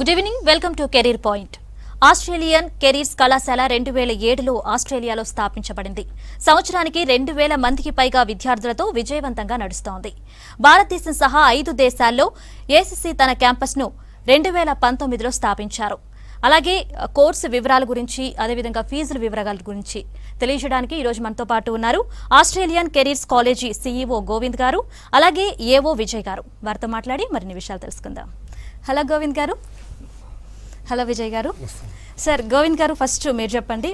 Good evening, welcome to career point. Australian careers కళాశాల 2007లో ఆస్ట్రేలియాలో స్థాపించబడింది. సంవత్సరానికి 2000 మందికి పైగా విద్యార్థులతో విజయవంతంగా నడుస్తోంది. భారతదేశం సహా 5 దేశాల్లో ఏసీసీ తన క్యాంపస్ను 2019లో స్థాపించారు. అలాగే కోర్సు వివరాల గురించి, అదేవిధంగా ఫీజుల వివరాల గురించి తెలియజేయడానికి ఈరోజు మనతో పాటు ఉన్నారు Australian careers college CEO Govind గారు, అలాగే ఏఓ విజయ్ గారు. వారితో మాట్లాడి మరిన్ని విషయాలు తెలుసుకుందాం. హలో గోవింద్ గారు. హలో విజయ్ గారు. సార్, గోవింద్ గారు, ఫస్ట్ మీరు చెప్పండి,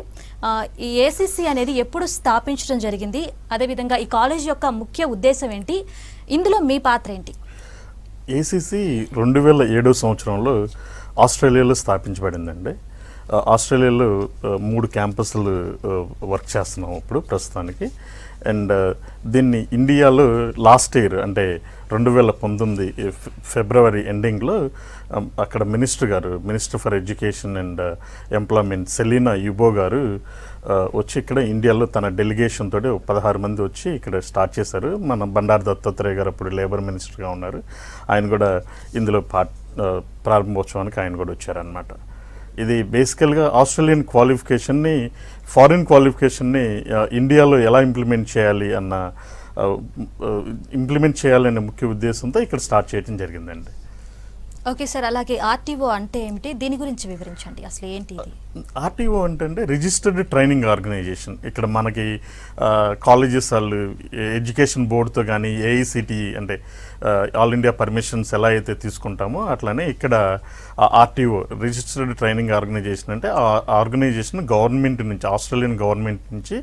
ఈ ఏసీసీ అనేది ఎప్పుడు స్థాపించడం జరిగింది, అదేవిధంగా ఈ కాలేజ్ యొక్క ముఖ్య ఉద్దేశం ఏంటి, ఇందులో మీ పాత్ర ఏంటి? ఏసీసీ 2007 సంవత్సరంలో ఆస్ట్రేలియాలో స్థాపించబడిందండి. ఆస్ట్రేలియాలో 3 క్యాంపస్లు వర్క్ చేస్తున్నాం ఇప్పుడు ప్రస్తుతానికి. అండ్ దీన్ని ఇండియాలో లాస్ట్ ఇయర్ అంటే 2019 ఫిబ్రవరి ఎండింగ్లో అక్కడ minister for education and employment Selena Uibo garu వచ్చి ఇక్కడ ఇండియాలో తన డెలిగేషన్ తోటి 16 మంది వచ్చి ఇక్కడ స్టార్ట్ చేశారు. మన బండారు దత్తాత్రేయ గారు అప్పుడు లేబర్ మినిస్టర్గా ఉన్నారు. ఆయన కూడా ఇందులో ప్రారంభోత్సవానికి ఆయన కూడా వచ్చారనమాట. ఇది బేసికల్గా ఆస్ట్రేలియన్ క్వాలిఫికేషన్ని, ఫారిన్ క్వాలిఫికేషన్ని ఇండియాలో ఎలా ఇంప్లిమెంట్ చేయాలనే ముఖ్య ఉద్దేశంతో ఇక్కడ స్టార్ట్ చేయడం జరిగిందండి. ఓకే సార్, అలాగే ఆర్టీఓ అంటే ఏమిటి, దీని గురించి వివరించండి. అసలు ఏంటి ఇది? ఆర్టీఓ అంటే రిజిస్టర్డ్ ట్రైనింగ్ ఆర్గనైజేషన్. ఇక్కడ మనకి కాలేజెస్ వాళ్ళు ఎడ్యుకేషన్ బోర్డుతో కానీ ఏఐసిటి అంటే ఆల్ ఇండియా పర్మిషన్స్ ఎలా అయితే తీసుకుంటామో అట్లానే ఇక్కడ ఆర్టీఓ రిజిస్టర్డ్ ట్రైనింగ్ ఆర్గనైజేషన్ అంటే ఆ ఆర్గనైజేషన్ గవర్నమెంట్ నుంచి, ఆస్ట్రేలియన్ గవర్నమెంట్ నుంచి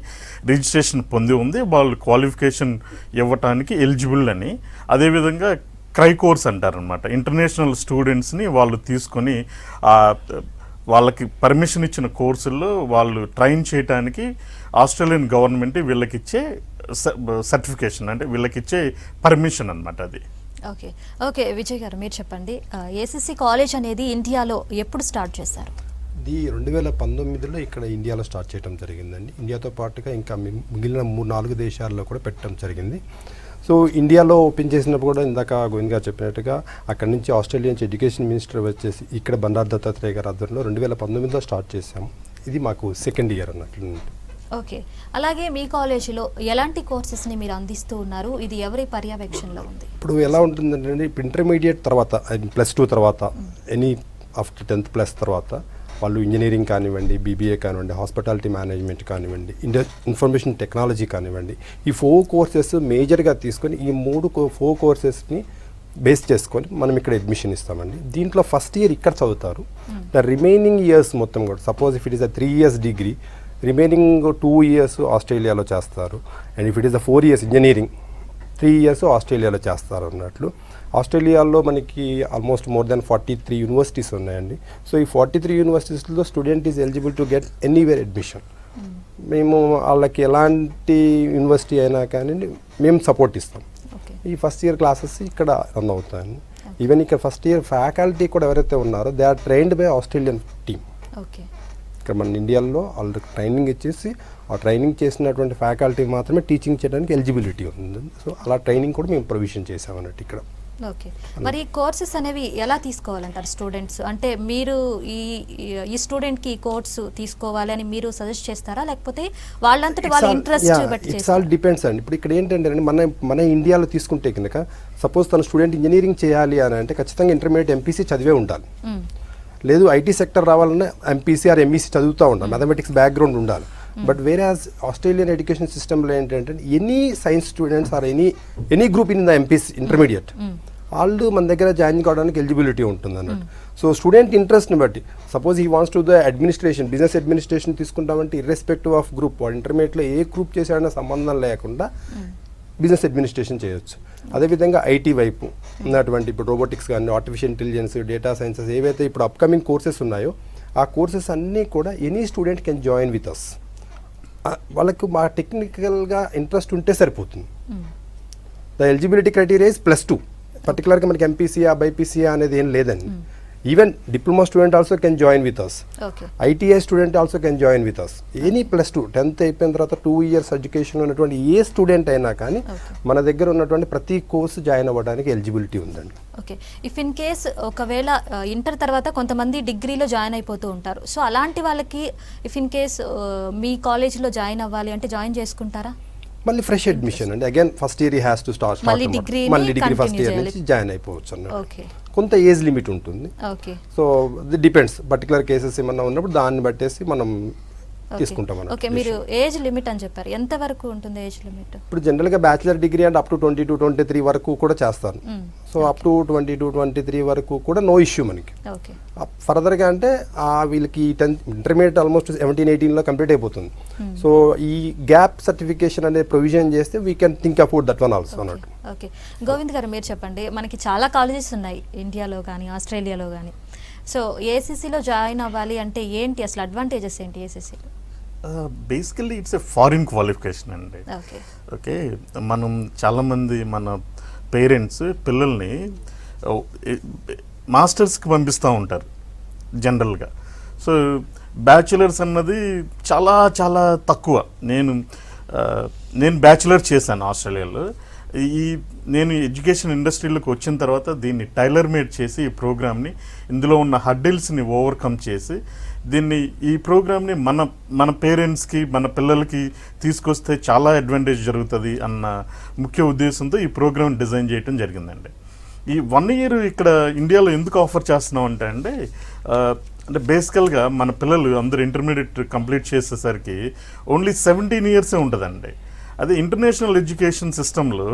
రిజిస్ట్రేషన్ పొంది ఉంది. వాళ్ళు క్వాలిఫికేషన్ ఇవ్వటానికి ఎలిజిబుల్ అని. అదేవిధంగా క్రై కోర్స్ అంటారనమాట. ఇంటర్నేషనల్ స్టూడెంట్స్ని వాళ్ళు తీసుకొని వాళ్ళకి పర్మిషన్ ఇచ్చిన కోర్సుల్లో వాళ్ళు ట్రైన్ చేయడానికి ఆస్ట్రేలియన్ గవర్నమెంట్ వీళ్ళకిచ్చే సర్టిఫికేషన్, అంటే వీళ్ళకిచ్చే పర్మిషన్ అనమాట అది. ఓకే ఓకే విజయ్ గారు, మీరు చెప్పండి, ఏసీసీ కాలేజ్ అనేది ఇండియాలో ఎప్పుడు స్టార్ట్ చేశారు? ఇది 2019లో ఇక్కడ ఇండియాలో స్టార్ట్ చేయడం జరిగిందండి. ఇండియాతో పాటుగా ఇంకా మిగిలిన 3-4 దేశాల్లో కూడా పెట్టడం జరిగింది. సో ఇండియాలో ఓపెన్ చేసినప్పుడు కూడా ఇందాక గోవింద్ గారు చెప్పినట్టుగా అక్కడి నుంచి ఆస్ట్రేలియన్ ఎడ్యుకేషన్ మినిస్టర్ వచ్చేసి ఇక్కడ బండారు దత్తాత్రేయ గారి ఆధ్వర్యంలో 2019లో స్టార్ట్ చేశాము. ఇది మాకు సెకండ్ ఇయర్ అన్నట్లు. ఓకే, అలాగే మీ కాలేజీలో ఎలాంటి కోర్సెస్ని మీరు అందిస్తూ ఉన్నారు? ఇది ఎవరి పర్యవేక్షణలో ఉంది? ఇప్పుడు ఎలా ఉంటుందంటే, ఇప్పుడు ఇంటర్మీడియట్ తర్వాత +2 తర్వాత ఎనీ ఆఫ్టర్ 10th ప్లస్ తర్వాత వాళ్ళు ఇంజనీరింగ్ కానివ్వండి, బీబీఏ కానివ్వండి, హాస్పిటాలిటీ మేనేజ్మెంట్ కానివ్వండి, ఇన్ఫర్మేషన్ టెక్నాలజీ కానివ్వండి, ఈ 4 కోర్సెస్ మేజర్గా తీసుకొని ఈ 4 కోర్సెస్ని బేస్ చేసుకొని మనం ఇక్కడ అడ్మిషన్ ఇస్తామండి. దీంట్లో ఫస్ట్ ఇయర్ ఇక్కడ చదువుతారు. ద రిమైనింగ్ ఇయర్స్ మొత్తం కూడా, suppose if it is a 3 years degree, remaining 2 years ఆస్ట్రేలియాలో చేస్తారు. And if it is a 4 years engineering, 3 years ఆస్ట్రేలియాలో చేస్తారు అన్నట్లు. ఆస్ట్రేలియాలో మనకి ఆల్మోస్ట్ మోర్ దెన్ 43 యూనివర్సిటీస్ ఉన్నాయండి. సో ఈ 43 యూనివర్సిటీస్లో student is eligible to get anywhere admission. మేము వాళ్ళకి ఎలాంటి యూనివర్సిటీ అయినా కానీ మేము సపోర్ట్ ఇస్తాం. ఈ ఫస్ట్ ఇయర్ క్లాసెస్ ఇక్కడ రన్ అవుతాయండి. ఈవెన్ ఇక్కడ ఫస్ట్ ఇయర్ ఫ్యాకల్టీ కూడా ఎవరైతే ఉన్నారో they are trained by Australian team. ఇక్కడ మన ఇండియాలో వాళ్ళకి ట్రైనింగ్ ఇచ్చేసి ఆ ట్రైనింగ్ చేసినటువంటి ఫ్యాకల్టీ మాత్రమే టీచింగ్ చేయడానికి ఎలిజిబిలిటీ ఉంది. సో అలా ట్రైనింగ్ కూడా మేము ప్రొవిజన్ చేసామన్నట్టు ఇక్కడ. ఓకే, మరి కోర్సెస్ అనేవి ఎలా తీసుకోవాలంటారు స్టూడెంట్స్? అంటే మీరు ఈ స్టూడెంట్కి ఈ కోర్సు తీసుకోవాలి అని మీరు సజెస్ట్ చేస్తారా, లేకపోతే వాళ్ళంతటి వాళ్ళ ఇంట్రెస్ట్ బట్టి? ఇట్స్ ఆల్ డిపెండ్స్ అండి. ఇప్పుడు ఇక్కడ ఏంటంటే మన ఇండియాలో తీసుకుంటే కనుక సపోజ్ తన స్టూడెంట్ ఇంజనీరింగ్ చేయాలి అని అంటే ఖచ్చితంగా ఇంటర్మీడియట్ ఎంపీసీ చదివే ఉండాలి. లేదు ఐటీ సెక్టర్ రావాలన్నా ఎంపీసీ ఆర్ ఎంఈసీ చదువుతూ ఉండాలి, మ్యాథమెటిక్స్ బ్యాక్గ్రౌండ్ ఉండాలి. బట్ వేరే ఆస్ట్రేలియన్ ఎడ్యుకేషన్ సిస్టంలో ఏంటంటే any science students or any group in the MPC intermediate వాళ్ళు మన దగ్గర జాయిన్ కావడానికి ఎలిజిబిలిటీ ఉంటుంది అన్నట్టు. సో స్టూడెంట్ ఇంట్రెస్ట్ని బట్టి suppose he wants to the administration, business administration తీసుకుంటామంటే ఇర్రెస్పెక్టివ్ ఆఫ్ గ్రూప్, వాడు ఇంటర్మీడియట్లో ఏ గ్రూప్ చేశాడన్న సంబంధం లేకుండా బిజినెస్ అడ్మినిస్ట్రేషన్ చేయొచ్చు. అదేవిధంగా ఐటీ వైపు ఉన్నటువంటి ఇప్పుడు రోబోటిక్స్ కానీ, ఆర్టిఫిషియల్ ఇంటెలిజెన్స్, డేటా సైన్సెస్ ఏవైతే ఇప్పుడు అప్కమింగ్ కోర్సెస్ ఉన్నాయో ఆ కోర్సెస్ అన్నీ కూడా any student can join with us. వాళ్ళకు మా టెక్నికల్గా ఇంట్రెస్ట్ ఉంటే సరిపోతుంది. The eligibility criteria is +2. పర్టికులర్గా మనకి ఎంపీసీఆ బైపీసీఆ అనేది ఏం లేదండి. Even diploma student also can join with us. Okay ITI student also can join with us. Any +2 10th అయిపోయిన తర్వాత 2 years ఎడ్యుకేషన్ ఉన్నటువంటి ఏ స్టూడెంట్ అయినా కానీ మన దగ్గర ఉన్నటువంటి ప్రతి కోర్సు జాయిన్ అవ్వడానికి ఎలిజిబిలిటీ ఉందండి. ఓకే ఇఫ్ ఇన్ కేస్ ఒకవేళ ఇంటర్ తర్వాత కొంతమంది డిగ్రీలో జాయిన్ అయిపోతూ ఉంటారు, సో అలాంటి వాళ్ళకి ఇఫ్ ఇన్ కేస్ మీ కాలేజ్లో జాయిన్ అవ్వాలి అంటే జాయిన్ చేసుకుంటారా? మళ్ళీ ఫ్రెష్ అడ్మిషన్ అండి. Again first year has to start మళ్ళీ డిగ్రీ ఫస్ట్ ఇయర్ నుంచి జాయిన్ అయిపోవచ్చు అన్నమాట. ఓకే కొంత ఏజ్ లిమిట్ ఉంటుంది. Okay so the depends particular cases ఏమన్నా ఉన్నప్పుడు దాన్ని బట్టేసి మనం తీసుకుంటాం అన్నమాట. ఓకే మీరు ఏజ్ లిమిట్ అని చెప్పారు, ఎంత వరకు ఉంటుంది ఏజ్ లిమిట్? ఇప్పుడు జనరల్గా బ్యాచిలర్ డిగ్రీ అంటే అప్ టు 22-23 వరకు కూడా చేస్తాను. సో అప్ టు 22-23 వరకు కూడా నో ఇష్యూ మనకి. ఓకే ఫర్దర్గా అంటే వీళ్ళకి 10th ఇంటర్మీడియట్ ఆల్మోస్ట్ 17-18లో కంప్లీట్ అయిపోతుంది. సో ఈ గ్యాప్ సర్టిఫికేషన్ అనే ప్రొవిజన్ చేస్తే we can think about that one also అన్నట్టు. ఓకే గోవింద్ గారు మీరు చెప్పండి, మనకి చాలా కాలేజెస్ ఉన్నాయి ఇండియాలో కానీ ఆస్ట్రేలియాలో కానీ. సో ఏసీసీలో జాయిన్ అవ్వాలి అంటే ఏంటి అసలు అడ్వాంటేజెస్ ఏంటి ఏసీసీలో? Basically it's a foreign qualification అండి. ఓకే ఓకే మనం చాలామంది మన పేరెంట్స్ పిల్లల్ని మాస్టర్స్కి పంపిస్తూ ఉంటారు జనరల్గా. సో బ్యాచులర్స్ అన్నది చాలా చాలా తక్కువ. నేను బ్యాచులర్ చేశాను ఆస్ట్రేలియాలో. నేను ఎడ్యుకేషన్ ఇండస్ట్రీలోకి వచ్చిన తర్వాత దీన్ని టైలర్ మేడ్ చేసి ఈ ప్రోగ్రామ్ని ఇందులో ఉన్న హడ్డిల్స్ని ఓవర్కమ్ చేసి ఈ ప్రోగ్రామ్ని మన పేరెంట్స్కి మన పిల్లలకి తీసుకొస్తే చాలా అడ్వాంటేజ్ జరుగుతుంది అన్న ముఖ్య ఉద్దేశంతో ఈ ప్రోగ్రామ్ డిజైన్ చేయడం జరిగిందండి. ఈ 1 year ఇక్కడ ఇండియాలో ఎందుకు ఆఫర్ చేస్తున్నాం అంటే బేసికల్గా మన పిల్లలు అందరూ ఇంటర్మీడియట్ కంప్లీట్ చేసేసరికి ఓన్లీ 17 years ఉంటుందండి. అదే ఇంటర్నేషనల్ ఎడ్యుకేషన్ సిస్టంలో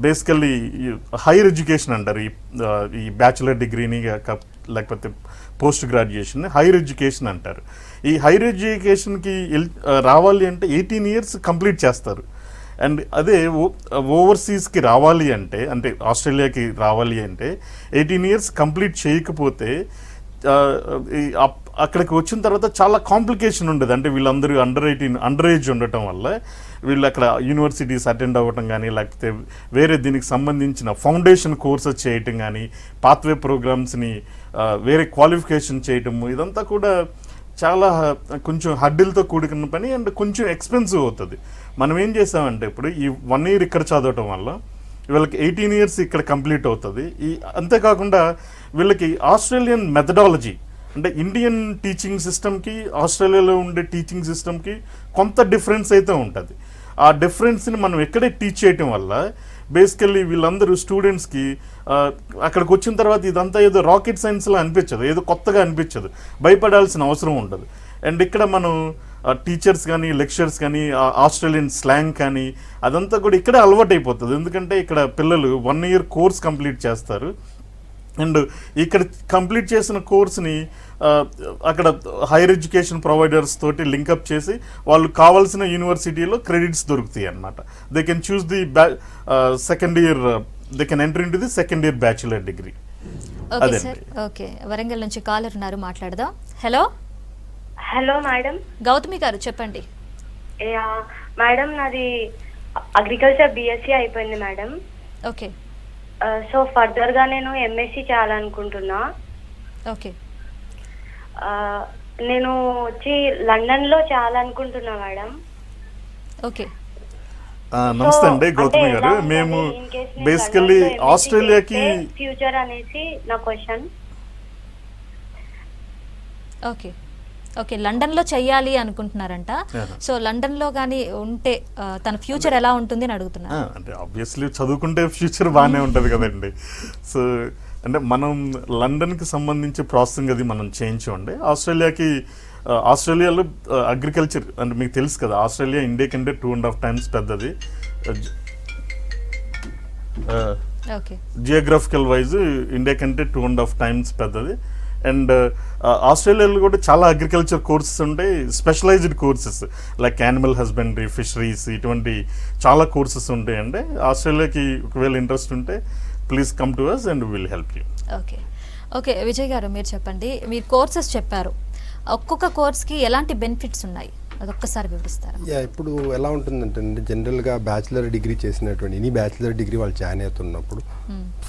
బేసికల్లీ హైయర్ ఎడ్యుకేషన్ అంటారు ఈ బ్యాచులర్ డిగ్రీని లేకపోతే పోస్ట్ గ్రాడ్యుయేషన్ హైయర్ ఎడ్యుకేషన్ అంటారు. ఈ హైయర్ ఎడ్యుకేషన్కి రావాలి అంటే 18 years కంప్లీట్ చేస్తారు. అండ్ అదే ఓవర్సీస్కి రావాలి అంటే ఆస్ట్రేలియాకి రావాలి అంటే 18 years కంప్లీట్ చేయకపోతే అక్కడికి వచ్చిన తర్వాత చాలా కాంప్లికేషన్ ఉండదు. అంటే వీళ్ళందరూ అండర్ ఏజ్ ఉండటం వల్ల వీళ్ళు అక్కడ యూనివర్సిటీస్ అటెండ్ అవ్వటం కానీ లేకపోతే వేరే దీనికి సంబంధించిన ఫౌండేషన్ కోర్సెస్ చేయటం కానీ పాత్వే ప్రోగ్రామ్స్ని వేరే క్వాలిఫికేషన్ చేయటము ఇదంతా కూడా చాలా కొంచెం హడ్డిల్తో కూడుకున్న పని అండ్ కొంచెం ఎక్స్పెన్సివ్ అవుతుంది. మనం ఏం చేసామంటే ఇప్పుడు ఈ 1 year ఇక్కడ చదవటం వల్ల వీళ్ళకి 18 years ఇక్కడ కంప్లీట్ అవుతుంది. అంతేకాకుండా వీళ్ళకి ఆస్ట్రేలియన్ మెథడాలజీ అంటే ఇండియన్ టీచింగ్ సిస్టమ్కి ఆస్ట్రేలియాలో ఉండే టీచింగ్ సిస్టమ్కి కొంత డిఫరెన్స్ అయితే ఉంటుంది. ఆ డిఫరెన్స్ని మనం ఎక్కడే టీచ్ చేయటం వల్ల బేసికల్లీ వీళ్ళందరూ స్టూడెంట్స్కి అక్కడికి వచ్చిన తర్వాత ఇదంతా ఏదో రాకెట్ సైన్స్లో అనిపించదు, ఏదో కొత్తగా అనిపించదు, భయపడాల్సిన అవసరం ఉండదు. అండ్ ఇక్కడ మనం టీచర్స్ కానీ లెక్చరర్స్ కానీ ఆస్ట్రేలియన్ స్లాంగ్ కానీ అదంతా కూడా ఇక్కడే అలవాటు అయిపోతుంది. ఎందుకంటే ఇక్కడ పిల్లలు 1 year కోర్స్ కంప్లీట్ చేస్తారు. అండ్ ఇక్కడ కంప్లీట్ చేసిన కోర్స్ని అక్కడ హైయర్ ఎడ్యుకేషన్ ప్రొవైడర్స్ తోటి లింకప్ చేసి వాళ్ళు కావాల్సిన యూనివర్సిటీలో క్రెడిట్స్ దొరుకుతాయి అన్నమాట. They can choose the second year they can enter in to the second year bachelor degree. Okay sir. Okay Warangal నుంచి కాలర్ ఉన్నారు, మాట్లాడదాం. Hello hello madam. గౌతమి గారు చెప్పండి. మేడం నాది అగ్రికల్చర్ బిఎస్సి అయిపోయింది మేడం. ఓకే సో ఫర్దర్గా నేను ఎంఎస్సి చేయాలనుకుంటున్నా. ఓకే నేను వచ్చి లండన్లో చేయాలనుకుంటున్నా మేడం. ఓకే నమస్తే అండి గౌతమి గారు. మేము బేసికల్లీ ఆస్ట్రేలియాకి ఫ్యూచర్ అనేసి నా క్వశ్చన్. ఓకే ఓకే లండన్లో చెయ్యాలి అనుకుంటున్నారంట. సో లండన్లో కానీ ఉంటే తన ఫ్యూచర్ ఎలా ఉంటుంది అని అడుగుతున్నా. అంటే ఆబ్వియస్లీ చదువుకుంటే ఫ్యూచర్ బాగానే ఉంటుంది కదండి. సో అంటే మనం లండన్కి సంబంధించి ప్రాసెసింగ్ అది మనం చేయించండి. ఆస్ట్రేలియాలో అగ్రికల్చర్ అంటే మీకు తెలుసు కదా, ఆస్ట్రేలియా ఇండియా కంటే 2.5 times పెద్దది. జియోగ్రఫికల్ వైజ్ ఇండియా కంటే 2.5 times పెద్దది. అండ్ ఆస్ట్రేలియాలో కూడా చాలా అగ్రికల్చర్ కోర్సెస్ ఉంటాయి, specialised courses like animal husbandry, fisheries, ఇటువంటి చాలా కోర్సెస్ ఉంటాయండి. ఆస్ట్రేలియాకి ఒకవేళ ఇంట్రెస్ట్ ఉంటే please come to us and will help you. Okay okay Vijay గారు మీరు చెప్పండి, మీరు కోర్సెస్ చెప్పారు, ఒక్కొక్క కోర్స్కి ఎలాంటి బెనిఫిట్స్ ఉన్నాయి? అదొక్కసారి వివరిస్తారా? ఇప్పుడు ఎలా ఉంటుందంటే జనరల్గా బ్యాచిలర్ డిగ్రీ చేసినటువంటి ఎనీ బ్యాచిలర్ డిగ్రీ వాళ్ళు జాయిన్ అవుతున్నప్పుడు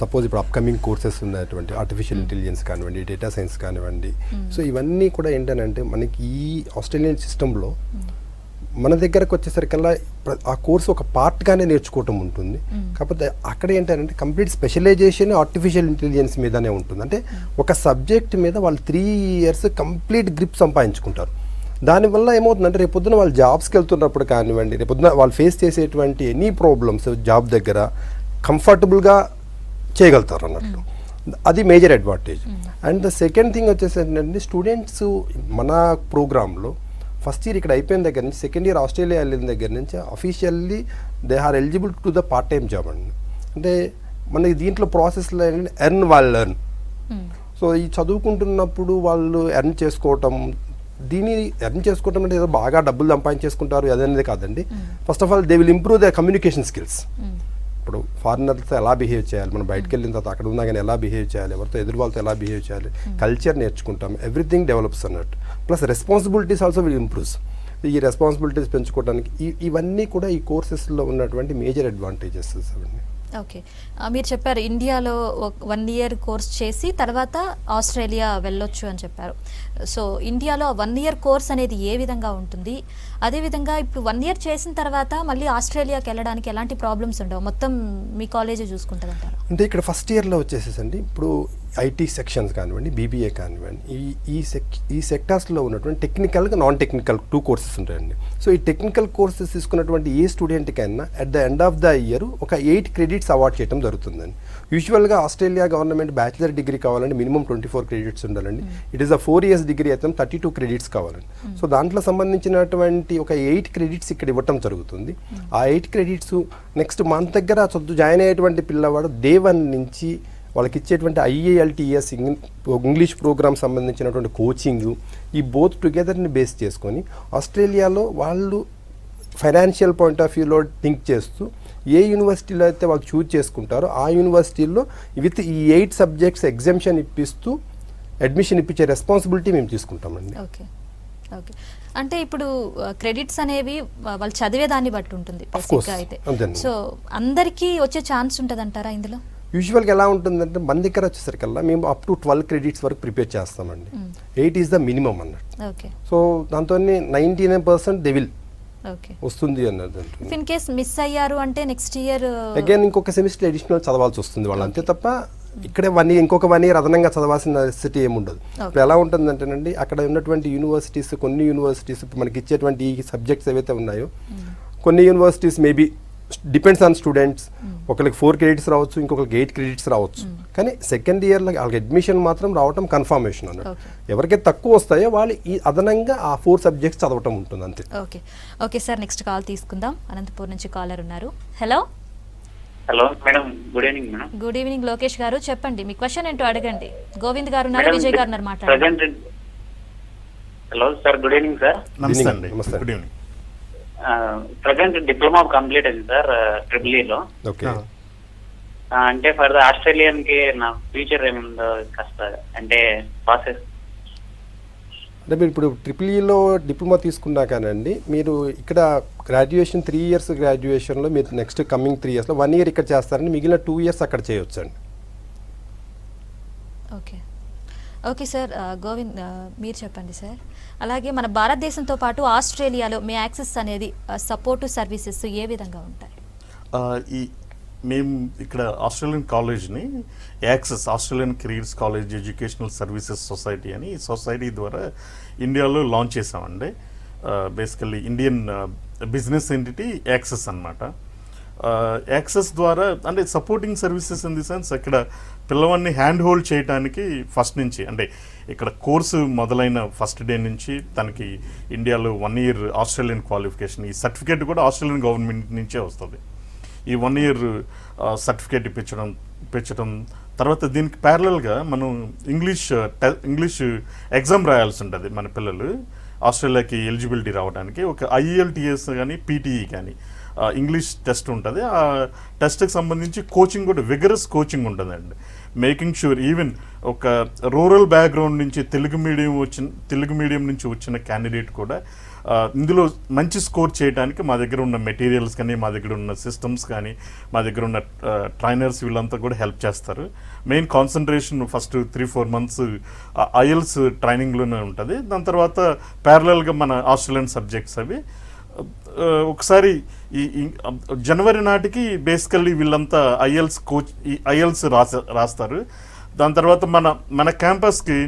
సపోజ్ ఇప్పుడు అప్కమింగ్ కోర్సెస్ ఉన్నటువంటి ఆర్టిఫిషియల్ ఇంటెలిజెన్స్ కానివ్వండి, డేటా సైన్స్ కానివ్వండి, సో ఇవన్నీ కూడా ఏంటంటే మనకి ఈ ఆస్ట్రేలియన్ సిస్టంలో మన దగ్గరకు వచ్చేసరికల్లా ఆ కోర్సు ఒక పార్ట్గానే నేర్చుకోవటం ఉంటుంది. కాకపోతే అక్కడ ఏంటంటే కంప్లీట్ స్పెషలైజేషన్ ఆర్టిఫిషియల్ ఇంటెలిజెన్స్ మీదనే ఉంటుంది. అంటే ఒక సబ్జెక్ట్ మీద వాళ్ళు 3 years కంప్లీట్ గ్రిప్ సంపాదించుకుంటారు. దానివల్ల ఏమవుతుందంటే రేపొద్దున వాళ్ళు జాబ్స్కి వెళ్తున్నప్పుడు కానివ్వండి, రేపొద్దున వాళ్ళు ఫేస్ చేసేటువంటి ఎనీ ప్రాబ్లమ్స్ జాబ్ దగ్గర కంఫర్టబుల్గా చేయగలుగుతారు అన్నట్టు. అది major advantage. And the second thing వచ్చేసి ఏంటంటే స్టూడెంట్స్ మన ప్రోగ్రాంలో ఫస్ట్ ఇయర్ ఇక్కడ అయిపోయిన దగ్గర నుంచి సెకండ్ ఇయర్ ఆస్ట్రేలియా వెళ్ళిన దగ్గర నుంచి officially they are eligible to the part time job అండి. అంటే మనకి దీంట్లో ప్రాసెస్లో ఏంటంటే ఎర్న్ వాళ్ళు ఎర్న్. సో ఈ చదువుకుంటున్నప్పుడు వాళ్ళు ఎర్న్ చేసుకోవటం, దీన్ని ఎర్న్ చేసుకోవటం అంటే ఏదో బాగా డబ్బులు సంపాదించేసుకుంటారు అదనేది కాదండి. First of all they will improve the communication skills. ఇప్పుడు ఫారినర్తో ఎలా బిహేవ్ చేయాలి, మనం బయటకు వెళ్ళిన తర్వాత అక్కడ ఉన్నా కానీ ఎలా బిహేవ్ చేయాలి, ఎవరితో ఎదురు వాళ్ళతో ఎలా బిహేవ్ చేయాలి, కల్చర్ నేర్చుకుంటాం, ఎవ్రీథింగ్ డెవలప్స్ అన్నట్టు. Plus responsibilities also will improves. ఈ రెస్పాన్సిబిలిటీస్ పెంచుకోవడానికి ఇవన్నీ కూడా ఈ కోర్సెస్లో ఉన్నటువంటి మేజర్ అడ్వాంటేజెస్ అవన్నీ. ఓకే, మీరు చెప్పారు ఇండియాలో 1 year కోర్స్ చేసి తర్వాత ఆస్ట్రేలియా వెళ్ళొచ్చు అని చెప్పారు. సో ఇండియాలో 1 year కోర్స్ అనేది ఏ విధంగా ఉంటుంది? అదేవిధంగా ఇప్పుడు 1 year చేసిన తర్వాత మళ్ళీ ఆస్ట్రేలియాకి వెళ్ళడానికి ఎలాంటి ప్రాబ్లమ్స్ ఉండవు, మొత్తం మీ కాలేజే చూసుకుంటుంది అంటారు? అంటే ఇక్కడ ఫస్ట్ ఇయర్లో వచ్చేసేసండి ఇప్పుడు ఐటీ సెక్షన్స్ కానివ్వండి, బీబీఏ కానివ్వండి, ఈ సెక్టార్స్లో ఉన్నటువంటి టెక్నికల్గా నాన్ టెక్నికల్ 2 courses ఉంటాయండి. సో ఈ టెక్నికల్ కోర్సెస్ తీసుకున్నటువంటి ఏ స్టూడెంట్కైనా at the end of the year ఒక 8 credits అవార్డ్ చేయడం జరుగుతుందండి. యూజువల్గా ఆస్ట్రేలియా గవర్నమెంట్ బ్యాచిలర్ డిగ్రీ కావాలంటే మినిమం 24 credits ఉండాలండి. It is a 4 years degree అయితే 32 credits కావాలండి. సో దాంట్లో సంబంధించినటువంటి ఒక 8 credits ఇక్కడ ఇవ్వటం జరుగుతుంది. ఆ 8 credits నెక్స్ట్ మంత్ దగ్గర చదువు జాయిన్ అయ్యేటువంటి పిల్లవాడు డే 1 నుంచి వాళ్ళకి ఇచ్చేటువంటి IELTS ఇంగ్లీష్ ప్రోగ్రామ్ సంబంధించినటువంటి కోచింగ్, ఈ బోత్ టుగెదర్ని బేస్ చేసుకొని ఆస్ట్రేలియాలో వాళ్ళు ఫైనాన్షియల్ పాయింట్ ఆఫ్ వ్యూలో థింక్ చేస్తూ ఏ యూనివర్సిటీలో అయితే వాళ్ళు చూజ్ చేసుకుంటారో ఆ యూనివర్సిటీలో విత్ ఈ 8 subjects ఎగ్జామ్షన్ ఇప్పిస్తూ అడ్మిషన్ ఇప్పించే రెస్పాన్సిబిలిటీ మేము తీసుకుంటామండి. ఓకే ఓకే, అంటే ఇప్పుడు క్రెడిట్స్ అనేవి వాళ్ళు చదివేదాన్ని బట్టి ఉంటుంది బేసిక్గా అయితే. సో అందరికీ వచ్చే ఛాన్స్ ఉంటుంది అంటారా ఇందులో? యూజువల్గా ఎలా ఉంటుందంటే మన దగ్గర వచ్చేసరికల్లా మేము అప్ టు 12 credits వరకు ప్రిపేర్ చేస్తామండి. 8 ఈజ్ ద మినిమం అన్నట్టు. ఓకే, సో దాంతో 99% దే విల్ ఓకే వస్తుంది అన్నది. ఇన్ కేస్ మిస్ అయ్యారు అంటే నెక్స్ట్ ఇయర్ అగైన్ ఇంకొక సెమిస్టర్ అడిషనల్ చదవాల్సి వస్తుంది వాళ్ళు, అంతే తప్ప ఇక్కడే ఇంకొక 1 year అదనంగా చదవాల్సిన నెసెసిటీ ఏముండదు. ఇప్పుడు ఎలా ఉంటుందంటేనండి అక్కడ ఉన్నటువంటి యూనివర్సిటీస్, కొన్ని యూనివర్సిటీస్ మనకి ఇచ్చేటువంటి ఈ సబ్జెక్ట్స్ ఏవైతే ఉన్నాయో కొన్ని universities maybe depends on students, ఒకరికి 4 credits రావచ్చు, ఇంకొకరికి 8 credits రావచ్చు. కానీ సెకండ్ ఇయర్లో వాళ్ళకి అడ్మిషన్ మాత్రం రావటం కన్ఫర్మేషన్ అన్నట్టు. ఎవరికైతే తక్కువ వస్తాయో వాళ్ళు ఈ అదనంగా ఆ 4 subjects చదవటం ఉంటుంది అంతే. Okay okay sir, next call తీసుకుందాం. అనంతపూర్ నుంచి కాలర్ ఉన్నారు. Hello hello madam, good evening madam. Good evening Lokesh గారు, చెప్పండి మీ క్వశ్చన్ ఏంటో అడగండి. గోవింద్ గారు ఉన్నారు, విజయ్ గారు ఉన్నారు, మాట్లాడండి. Hello sir, good evening sir. నమస్తే అండి. Good evening. Present diploma complete అయింది సార్ EEలో. ఓకే, అంటే ఫర్ ద ఆస్ట్రేలియన్ కి నా ఫ్యూచర్ ఏముందో కాస్త అంటే ప్రాసెస్. అంటే మీరు ఇప్పుడు EEలో డిప్లొమా తీసుకున్నా కానండి మీరు ఇక్కడ గ్రాడ్యుయేషన్ 3 years గ్రాడ్యుయేషన్లో మీరు నెక్స్ట్ కమింగ్ 3 yearsలో 1 year ఇక్కడ చేస్తారని మిగిలిన 2 years అక్కడ చేయొచ్చండి. ఓకే ఓకే సార్, గోవింద్ మీరు చెప్పండి సార్. అలాగే మన భారతదేశంతో పాటు ఆస్ట్రేలియాలో మీ యాక్సెస్ అనేది సపోర్ట్ సర్వీసెస్ ఏ విధంగా ఉంటాయి? మేము ఇక్కడ ఆస్ట్రేలియన్ కాలేజ్ని Access Australian careers college educational services society అని ఈ సొసైటీ ద్వారా ఇండియాలో లాంచ్ చేసామండి. Basically Indian business entity Access అన్నమాట. యాక్సెస్ ద్వారా అంటే supporting services in the sense ఇక్కడ పిల్లవాడిని హ్యాండ్ హోల్డ్ చేయడానికి ఫస్ట్ నుంచి అంటే ఇక్కడ కోర్సు మొదలైన ఫస్ట్ డే నుంచి తనకి ఇండియాలో 1 year ఆస్ట్రేలియన్ క్వాలిఫికేషన్, ఈ సర్టిఫికేట్ కూడా ఆస్ట్రేలియన్ గవర్నమెంట్ నుంచే వస్తుంది. ఈ 1 year సర్టిఫికేట్ ఇప్పించడం తర్వాత దీనికి ప్యారలల్గా మనం ఇంగ్లీష్ ఎగ్జామ్ రాయాల్సి ఉంటుంది. మన పిల్లలు ఆస్ట్రేలియాకి ఎలిజిబిలిటీ రావడానికి ఒక IELTS కానీ PTE కానీ ఇంగ్లీష్ టెస్ట్ ఉంటుంది. ఆ టెస్ట్కి సంబంధించి కోచింగ్ కూడా విగరస్ కోచింగ్ ఉంటుందండి. మేకింగ్ షూర్ ఈవెన్ ఒక రూరల్ బ్యాక్గ్రౌండ్ నుంచి తెలుగు మీడియం నుంచి వచ్చిన క్యాండిడేట్ కూడా ఇందులో మంచి స్కోర్ చేయడానికి మా దగ్గర ఉన్న మెటీరియల్స్ కానీ, మా దగ్గర ఉన్న సిస్టమ్స్ కానీ, మా దగ్గర ఉన్న ట్రైనర్స్ వీళ్ళంతా కూడా హెల్ప్ చేస్తారు. Main concentration first 3-4 months IELTS ట్రైనింగ్లోనే ఉంటుంది. దాని తర్వాత ప్యారలల్గా మన ఆస్ట్రేలియన్ సబ్జెక్ట్స్ అవి ఒకసారి ఈ జనవరి నాటికి బేసికల్లీ వీళ్ళంతా ఐఎల్స్ రాస్తారు. దాని తర్వాత మన క్యాంపస్కి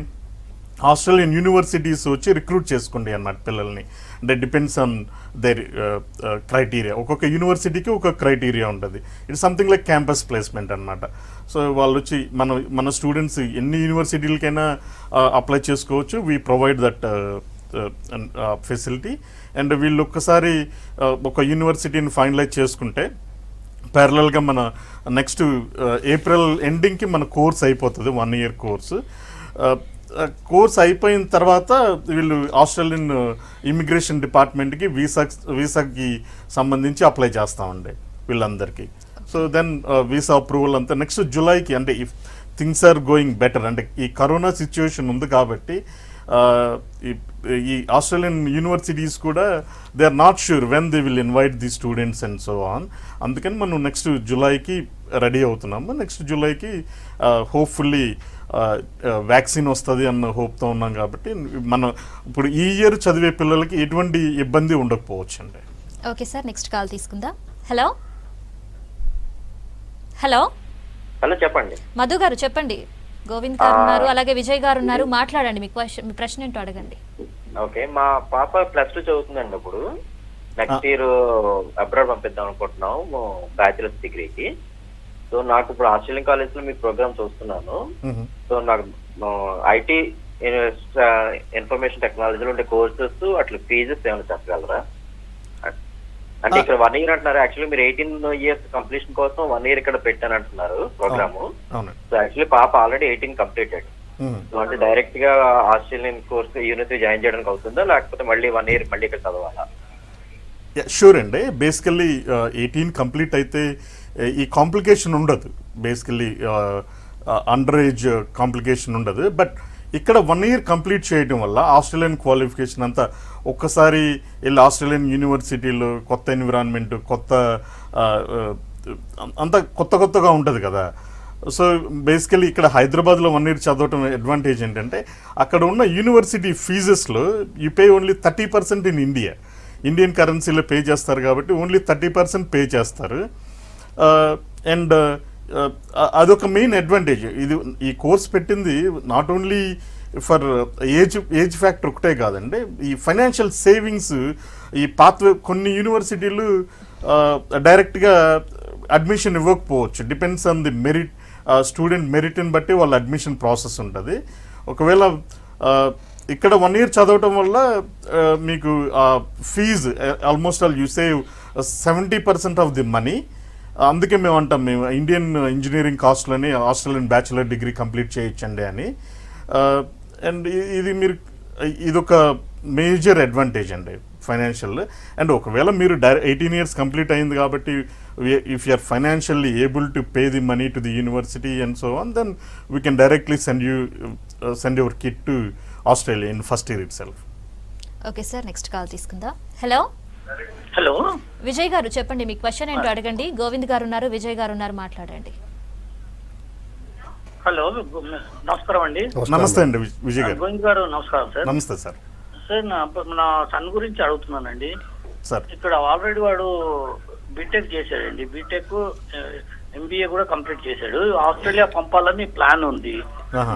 ఆస్ట్రేలియన్ యూనివర్సిటీస్ వచ్చి రిక్రూట్ చేసుకోండి అన్నమాట పిల్లల్ని. అంటే డిపెండ్స్ ఆన్ దేర్ క్రైటీరియా. ఒక్కొక్క యూనివర్సిటీకి ఒక్కొక్క క్రైటీరియా ఉంటుంది. It's something like campus placement అనమాట. సో వాళ్ళు వచ్చి మన స్టూడెంట్స్ ఎన్ని యూనివర్సిటీలకైనా అప్లై చేసుకోవచ్చు. We provide that facility. And వీళ్ళు ఒక్కసారి ఒక యూనివర్సిటీని ఫైనలైజ్ చేసుకుంటే ప్యారలల్గా మన నెక్స్ట్ ఏప్రిల్ ఎండింగ్కి మన కోర్స్ అయిపోతుంది, 1 year కోర్సు. కోర్స్ అయిపోయిన తర్వాత వీళ్ళు ఆస్ట్రేలియన్ ఇమిగ్రేషన్ డిపార్ట్మెంట్కి వీసాకి సంబంధించి అప్లై చేస్తామండి వీళ్ళందరికీ. సో దెన్ వీసా అప్రూవల్ అంతా నెక్స్ట్ జూలైకి, అంటే if things are going better, అంటే ఈ కరోనా సిచ్యువేషన్ ఉంది కాబట్టి ఈ ఆస్ట్రేలియన్ యూనివర్సిటీస్ కూడా they are not sure when they will invite the students and so on. అందుకని మనం నెక్స్ట్ జూలైకి రెడీ అవుతున్నాము. నెక్స్ట్ జూలైకి హోప్ఫుల్లీ వ్యాక్సిన్ వస్తుంది అన్న హోప్తో ఉన్నాం కాబట్టి మనం ఇప్పుడు ఈ ఇయర్ చదివే పిల్లలకి ఎటువంటి ఇబ్బంది ఉండకపోవచ్చు అండి. ఓకే సార్, నెక్స్ట్ కాల్ తీసుకుందాం. హలో హలో హలో, చెప్పండి. మధు గారు చెప్పండి. గోవింద్ గారు ఉన్నారు, అలాగే విజయ్ గారు ఉన్నారు, మాట్లాడండి. మీ ప్రశ్న ఏంటో అడగండి. ఓకే, మా పాప +2 చదువుతుందండి. ఇప్పుడు నెక్స్ట్ ఇయర్ అబ్రాడ్ పంపిద్దాం అనుకుంటున్నాము బ్యాచిలర్స్ డిగ్రీకి. సో నాకు ఇప్పుడు ఆస్ట్రేలియన్ కాలేజ్ లో మీ ప్రోగ్రామ్ చూస్తున్నాను. సో నాకు ఐటీ ఇన్ఫర్మేషన్ టెక్నాలజీలో ఉండే కోర్సెస్ అట్లా ఫీజెస్ ఏమైనా చెప్పగలరా? అంటే ఇక్కడ 1 year అంటున్నారు. యాక్చువల్లీ మీరు 18 years కంప్లీషన్ కోసం 1 year ఇక్కడ పెట్టాను అంటున్నారు ప్రోగ్రాము. సో యాక్చువల్లీ పాప ఆల్రెడీ 18 కంప్లీటెడ్. సో అంటే డైరెక్ట్ గా ఆస్ట్రేలియన్ కోర్స్ యూనివర్సిటీ జాయిన్ చేయడానికి అవుతుందా, లేకపోతే మళ్ళీ 1 year మళ్ళీ ఇక్కడ చదవాలా? షూర్ అండి. బేసికల్లీ 18 కంప్లీట్ అయితే ఈ కాంప్లికేషన్ ఉండదు. బేసికల్లీ అండర్ ఏజ్ కాంప్లికేషన్ ఉండదు. బట్ ఇక్కడ 1 year కంప్లీట్ చేయడం వల్ల ఆస్ట్రేలియన్ క్వాలిఫికేషన్ అంతా ఒక్కసారి వెళ్ళి ఆస్ట్రేలియన్ యూనివర్సిటీలో కొత్త ఎన్విరాన్మెంట్, అంతా కొత్తగా ఉంటుంది కదా. సో బేసికలీ ఇక్కడ హైదరాబాద్లో 1 year చదవటం అడ్వాంటేజ్ ఏంటంటే అక్కడ ఉన్న యూనివర్సిటీ ఫీజెస్లో you pay only 30% in Indian కరెన్సీలో పే చేస్తారు కాబట్టి ఓన్లీ 30% పే చేస్తారు. అండ్ అదొక మెయిన్ అడ్వాంటేజ్. ఈ కోర్స్ పెట్టింది not only for age factor ఒకటే కాదండి, ఈ ఫైనాన్షియల్ సేవింగ్స్. ఈ కొన్ని యూనివర్సిటీలు డైరెక్ట్గా అడ్మిషన్ ఇవ్వకపోవచ్చు. Depends on the merit, student మెరిట్ని బట్టి వాళ్ళ అడ్మిషన్ ప్రాసెస్ ఉంటుంది. ఒకవేళ ఇక్కడ 1 year చదవటం వల్ల మీకు fee almost all you save 70% of the money. అందుకే మేము ఇండియన్ ఇంజనీరింగ్ కాస్ట్లోని ఆస్ట్రేలియన్ బ్యాచిలర్ డిగ్రీ కంప్లీట్ చేయొచ్చండి అని. అండ్ ఇదొక మేజర్ అడ్వాంటేజ్ అండి ఫైనాన్షియల్. అండ్ ఒకవేళ మీరు 18 years కంప్లీట్ అయింది కాబట్టి if you are financially able to pay the money to the university and so on, then we can directly send your kid to Australia in first year itself. Okay sir, next call తీసుకుందాం. Hello hello, Vijay గారు చెప్పండి. మీ question ఏంటో అడగండి. గోవింద్ గారు ఉన్నారు, విజయ్ గారు ఉన్నారు, మాట్లాడండి. హలో, నమస్కారం అండి. నమస్తే అండి విజయ్ గారు. గోవింద్ గారు నమస్కారం సార్. నమస్తే సార్. సార్ నా సన్ గురించి అడుగుతున్నానండి. సార్ ఇక్కడ ఆల్రెడీ వాడు బీటెక్ చేశాడండి. బీటెక్ MBA కూడా కంప్లీట్ చేశాడు. ఆస్ట్రేలియా పంపాలని ప్లాన్ ఉంది.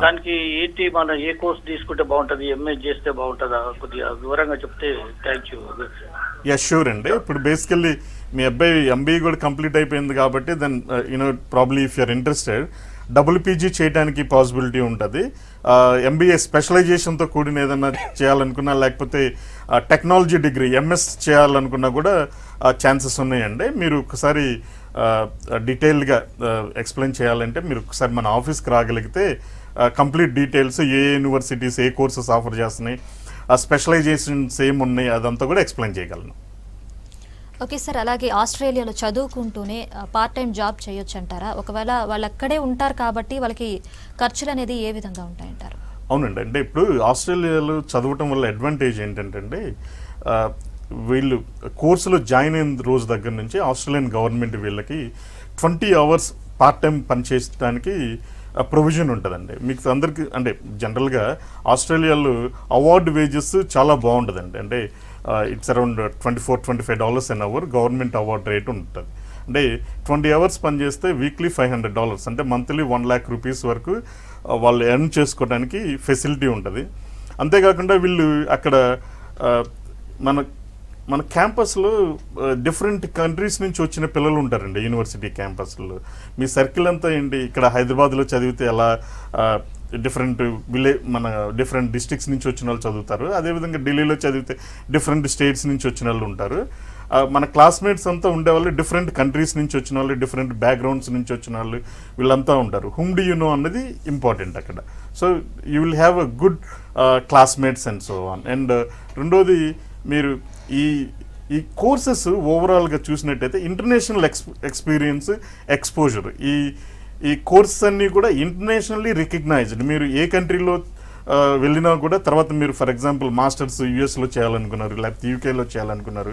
దానికి ఏంటి, మన ఏ కోర్స్ తీసుకుంటే బాగుంటుంది, MA చేస్తే బాగుంటుందా, కొద్దిగా వివరంగా చెప్తే థ్యాంక్ యూ. షూర్ అండి. ఇప్పుడు బేసికల్లీ మీ అబ్బాయి MBA కూడా కంప్లీట్ అయిపోయింది కాబట్టి then probably if you're interested WPG చేయడానికి పాసిబిలిటీ ఉంటుంది. MBA స్పెషలైజేషన్తో కూడిన ఏదైనా చేయాలనుకున్నా, లేకపోతే టెక్నాలజీ డిగ్రీ MS చేయాలనుకున్నా కూడా ఛాన్సెస్ ఉన్నాయండి. మీరు ఒకసారి డీటెయిల్గా ఎక్స్ప్లెయిన్ చేయాలంటే మీరు ఒకసారి మన ఆఫీస్కి రాగలిగితే కంప్లీట్ డీటెయిల్స్, ఏ యూనివర్సిటీస్ ఏ కోర్సెస్ ఆఫర్ చేస్తున్నాయి, స్పెషలైజేషన్స్ ఏమున్నాయి, అదంతా కూడా ఎక్స్ప్లెయిన్ చేయగలను. ఓకే సార్, అలాగే ఆస్ట్రేలియాలో చదువుకుంటూనే పార్ట్ టైం జాబ్ చేయొచ్చు అంటారా? ఒకవేళ వాళ్ళు అక్కడే ఉంటారు కాబట్టి వాళ్ళకి ఖర్చులు అనేది ఏ విధంగా ఉంటాయంటారు? అవునండి. అంటే ఇప్పుడు ఆస్ట్రేలియాలో చదవటం వల్ల అడ్వాంటేజ్ ఏంటంటే వీళ్ళు కోర్సులో జాయిన్ అయిన రోజు దగ్గర నుంచి ఆస్ట్రేలియన్ గవర్నమెంట్ వీళ్ళకి 20 hours పార్ట్ టైం పనిచేయడానికి ప్రొవిజన్ ఉంటుందండి. మీకు అందరికీ అంటే జనరల్గా ఆస్ట్రేలియాలో అవార్డు వేజెస్ చాలా బాగుంటుందండి. అంటే it's around $24-25 an hour government award rate ఉంటుంది. అంటే 20 hours పనిచేస్తే వీక్లీ $500 అంటే మంత్లీ 1 lakh rupees వరకు వాళ్ళు ఎర్న్ చేసుకోవడానికి ఫెసిలిటీ ఉంటుంది. అంతేకాకుండా వీళ్ళు అక్కడ మన క్యాంపస్లో డిఫరెంట్ కంట్రీస్ నుంచి వచ్చిన పిల్లలు ఉంటారండి యూనివర్సిటీ క్యాంపస్లో. మీ సర్కిల్ అంతా ఏంటి, ఇక్కడ హైదరాబాద్లో చదివితే ఎలా డిఫరెంట్ డిఫరెంట్ డిస్ట్రిక్ట్స్ నుంచి వచ్చిన వాళ్ళు చదువుతారు, అదేవిధంగా ఢిల్లీలో చదివితే డిఫరెంట్ స్టేట్స్ నుంచి వచ్చిన వాళ్ళు ఉంటారు. మన క్లాస్మేట్స్ అంతా ఉండేవాళ్ళు డిఫరెంట్ కంట్రీస్ నుంచి వచ్చిన వాళ్ళు, డిఫరెంట్ బ్యాక్గ్రౌండ్స్ నుంచి వచ్చిన వాళ్ళు వీళ్ళంతా ఉంటారు. హూమ్ డు యూ నో అన్నది ఇంపార్టెంట్ అక్కడ. So you will have a good classmates and so on. And రెండోది మీరు ఈ కోర్సెస్ ఓవరాల్గా చూసినట్టయితే ఇంటర్నేషనల్ ఎక్స్పీరియన్స్ ఎక్స్పోజర్, ఈ కోర్సెస్ అన్నీ కూడా ఇంటర్నేషనల్లీ రికగ్నైజ్డ్. మీరు ఏ కంట్రీలో వెళ్ళినా కూడా తర్వాత మీరు ఫర్ ఎగ్జాంపుల్ మాస్టర్స్ యూఎస్లో చేయాలనుకున్నారు, లేకపోతే యూకేలో చేయాలనుకున్నారు,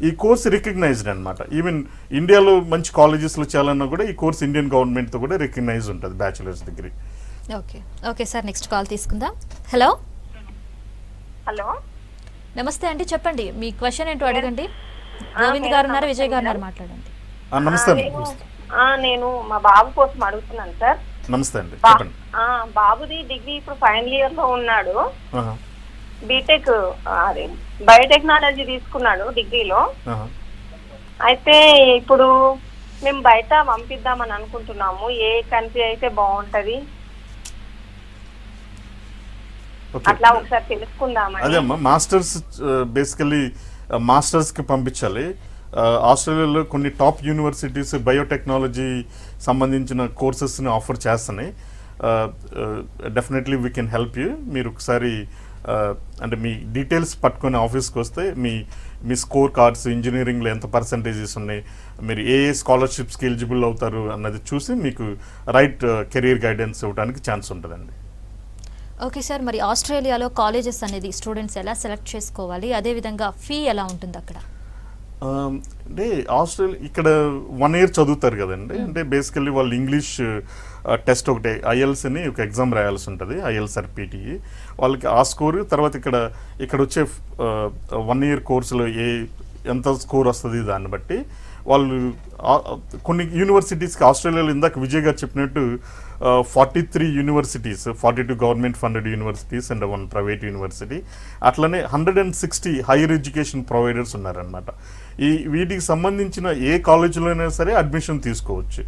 ఈ కోర్స్ రికగ్నైజ్డ్ అనమాట. ఈవెన్ ఇండియాలో మంచి కాలేజెస్లో చేయాలన్నా కూడా ఈ కోర్స్ ఇండియన్ గవర్నమెంట్తో కూడా రికగ్నైజ్ ఉంటుంది bachelors degree. Okay sir, next call తీసుకుందాం. హలో హలో, నమస్తే అండి, చెప్పండి మీ క్వశ్చన్ ఏంటో అడగండి. గోవింద్ గారు ఉన్నారు, విజయ్ గారు ఉన్నారు, మాట్లాడండి. నమస్తే నేను మా బాబు కోసం అడుగుతున్నాను సార్. నమస్తే అండి, చెప్పండి. బాబుది డిగ్రీ ఇప్పుడు ఫైనల్ ఇయర్ లో ఉన్నాడు. బీటెక్ అదే బయోటెక్నాలజీ తీసుకున్నాడు డిగ్రీలో. అయితే ఇప్పుడు మేము బయట పంపిద్దామని అనుకుంటున్నాము. ఏ కంట్రీ అయితే బాగుంటది అట్లా ఒకసారి తెలుసుకుందామని. అదే అమ్మా, మాస్టర్స్ బేసికలీ మాస్టర్స్కి పంపించాలి. ఆస్ట్రేలియాలో కొన్ని టాప్ యూనివర్సిటీస్ బయోటెక్నాలజీ సంబంధించిన కోర్సెస్ని ఆఫర్ చేస్తున్నాయి. Definitely we can help you. మీరు ఒకసారి అంటే మీ డీటెయిల్స్ పట్టుకొని ఆఫీస్కి వస్తే మీ స్కోర్ కార్డ్స్, ఇంజనీరింగ్లో ఎంత పర్సంటేజెస్ ఉన్నాయి, మీరు ఏ స్కాలర్షిప్స్కి ఎలిజిబుల్ అవుతారు అన్నది చూసి మీకు రైట్ కెరీర్ గైడెన్స్ ఇవ్వడానికి ఛాన్స్ ఉంటుందండి. ఓకే సార్, మరి ఆస్ట్రేలియాలో కాలేజెస్ అనేది స్టూడెంట్స్ ఎలా సెలెక్ట్ చేసుకోవాలి, అదేవిధంగా ఫీ ఎలా ఉంటుంది అక్కడ? అంటే ఆస్ట్రేలియా ఇక్కడ 1 year చదువుతారు కదండి. అంటే బేసికల్లీ వాళ్ళు ఇంగ్లీష్ టెస్ట్ ఒకటి IELTS అని ఒక ఎగ్జామ్ రాయాల్సి ఉంటుంది, IELTS or PTE. వాళ్ళకి ఆ స్కోర్ తర్వాత ఇక్కడ వచ్చే 1 year కోర్సులో ఎంత స్కోర్ వస్తుంది దాన్ని బట్టి వాళ్ళు కొన్ని యూనివర్సిటీస్కి ఆస్ట్రేలియాలో ఇందాక విజయ్ గారు చెప్పినట్టు 43 universities, 42 government funded universities and 1 private university, అట్లనే 160 హైయర్ ఎడ్యుకేషన్ ప్రొవైడర్స్ ఉన్నారనమాట. వీటికి సంబంధించిన ఏ కాలేజీలో అయినా సరే అడ్మిషన్ తీసుకోవచ్చు.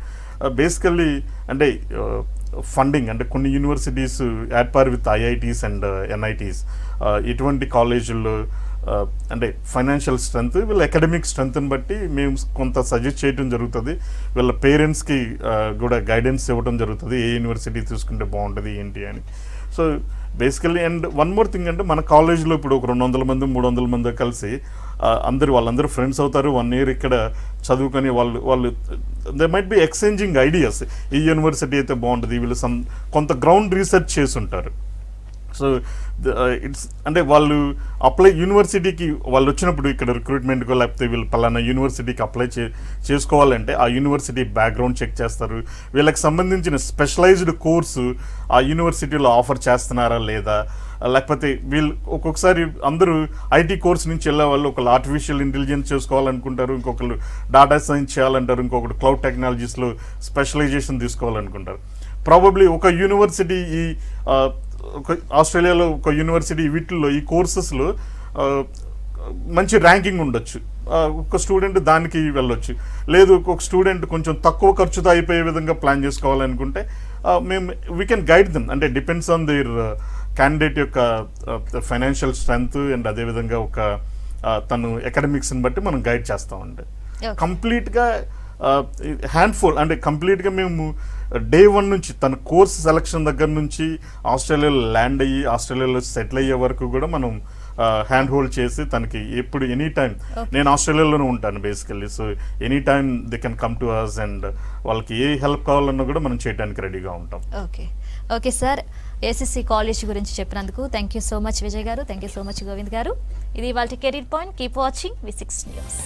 బేసికల్లీ అంటే ఫండింగ్ అంటే కొన్ని universities at par with IITs and NITs ఇటువంటి కాలేజీల్లో అంటే ఫైనాన్షియల్ స్ట్రెంగ్త్, వీళ్ళ అకాడమిక్ స్ట్రెంగ్త్ని బట్టి మేము కొంత సజెస్ట్ చేయడం జరుగుతుంది. వీళ్ళ పేరెంట్స్కి కూడా గైడెన్స్ ఇవ్వడం జరుగుతుంది, ఏ యూనివర్సిటీ తీసుకుంటే బాగుంటుంది ఏంటి అని. So basically and one more thing అంటే మన కాలేజ్లో ఇప్పుడు ఒక 200 మంది 300 మంది కలిసి వాళ్ళందరూ ఫ్రెండ్స్ అవుతారు. 1 year ఇక్కడ చదువుకొని వాళ్ళు they might be exchanging ideas, ఈ యూనివర్సిటీ అయితే బాగుంటుంది, వీళ్ళు కొంత గ్రౌండ్ రీసెర్చ్ చేసి ఉంటారు. సో ఇట్స్ అంటే వాళ్ళు యూనివర్సిటీకి వాళ్ళు వచ్చినప్పుడు ఇక్కడ రిక్రూట్మెంట్కో లేకపోతే వీళ్ళు పలానా యూనివర్సిటీకి అప్లై చేసుకోవాలంటే ఆ యూనివర్సిటీ బ్యాక్గ్రౌండ్ చెక్ చేస్తారు. వీళ్ళకి సంబంధించిన స్పెషలైజ్డ్ కోర్సు ఆ యూనివర్సిటీలో ఆఫర్ చేస్తున్నారా లేదా, లేకపోతే వీళ్ళు ఒక్కొక్కసారి అందరూ IT కోర్స్ నుంచి వెళ్ళే వాళ్ళు ఒకళ్ళు ఆర్టిఫిషియల్ ఇంటెలిజెన్స్ చేసుకోవాలనుకుంటారు, ఇంకొకళ్ళు డేటా సైన్స్ చేయాలంటారు, ఇంకొకటి క్లౌడ్ టెక్నాలజీస్లో స్పెషలైజేషన్ తీసుకోవాలనుకుంటారు. ప్రాబబ్లీ ఒక యూనివర్సిటీ ఆస్ట్రేలియాలో ఒక యూనివర్సిటీ వీటిల్లో ఈ కోర్సెస్లో మంచి ర్యాంకింగ్ ఉండొచ్చు, ఒక స్టూడెంట్ దానికి వెళ్ళొచ్చు. లేదు ఒక స్టూడెంట్ కొంచెం తక్కువ ఖర్చుతో అయిపోయే విధంగా ప్లాన్ చేసుకోవాలనుకుంటే మేము వీ కెన్ గైడ్ దెమ్. అంటే డిపెండ్స్ ఆన్ దేర్ క్యాండిడేట్ యొక్క ఫైనాన్షియల్ స్ట్రెంగ్త్ అండ్ అదేవిధంగా ఒక తను అకాడమిక్స్ని బట్టి మనం గైడ్ చేస్తామండి. కంప్లీట్గా హ్యాండ్ఫుల్ అంటే కంప్లీట్గా మేము day 1 నుంచి తన కోర్స్ సెలక్షన్ దగ్గర నుంచి ఆస్ట్రేలియాలో ల్యాండ్ అయ్యి ఆస్ట్రేలియాలో సెటిల్ అయ్యే వరకు కూడా మనం హ్యాండ్ హోల్డ్ చేసి తనకి ఎప్పుడు ఎనీ టైం, నేను ఆస్ట్రేలియాలోనే ఉంటాను basically, so any time they can come to us and వాళ్ళకి ఏ హెల్ప్ కావాలన్నా కూడా మనం చేయడానికి రెడీగా ఉంటాం. ఓకే సార్, ఏసీసీ కాలేజ్ గురించి చెప్పినందుకు thank you so much Vijay garu, thank you so much Govind garu. ఇది వాళ్ళ career point. Keep watching V6 news.